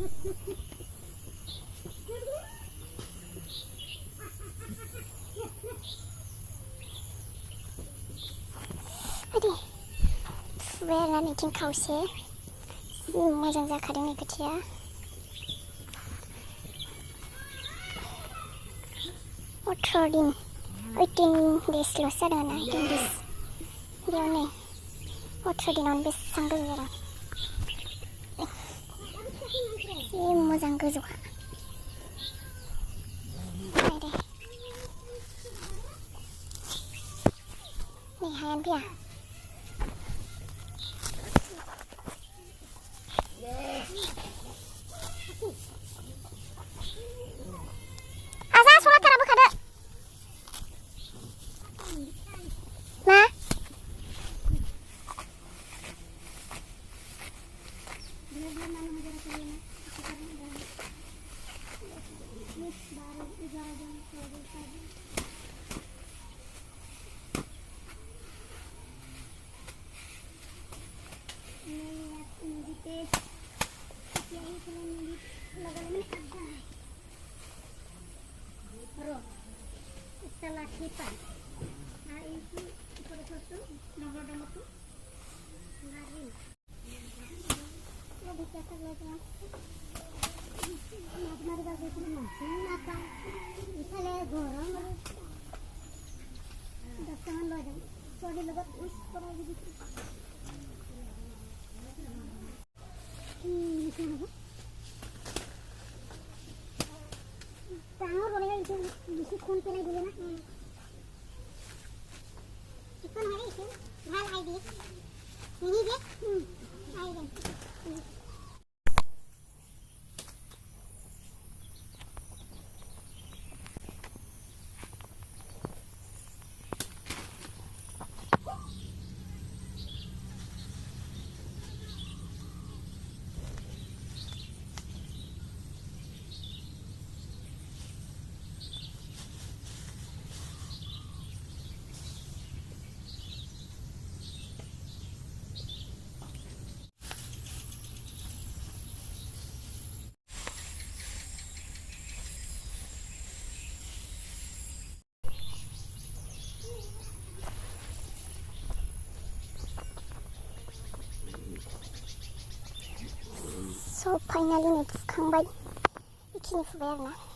Aduh, beneran bikin kaos ya. Moजां जाखादों नै खोथिया. दिन 18 days जादों ना 18 days बेयाव नै 18 दिनावनो बेसेबां गोजौ जादों. जि मोजां गोजौखा. नाय दे नै हायानो फैया. Asa sholat tarawih kada. Ma? Setelah kita hari ini foto-foto nomor-nomor tuh lari lebih cepat lagi mari bagi masing apa misalnya gorong dasangan lagi soalnya lebat us orang gitu misalnya Tangor boleh itu bisi kon pelai dulu nak. Ikon hari itu, hal ID. Ini dia, ID. So finally nih fukangbai. Ikini fubayar na.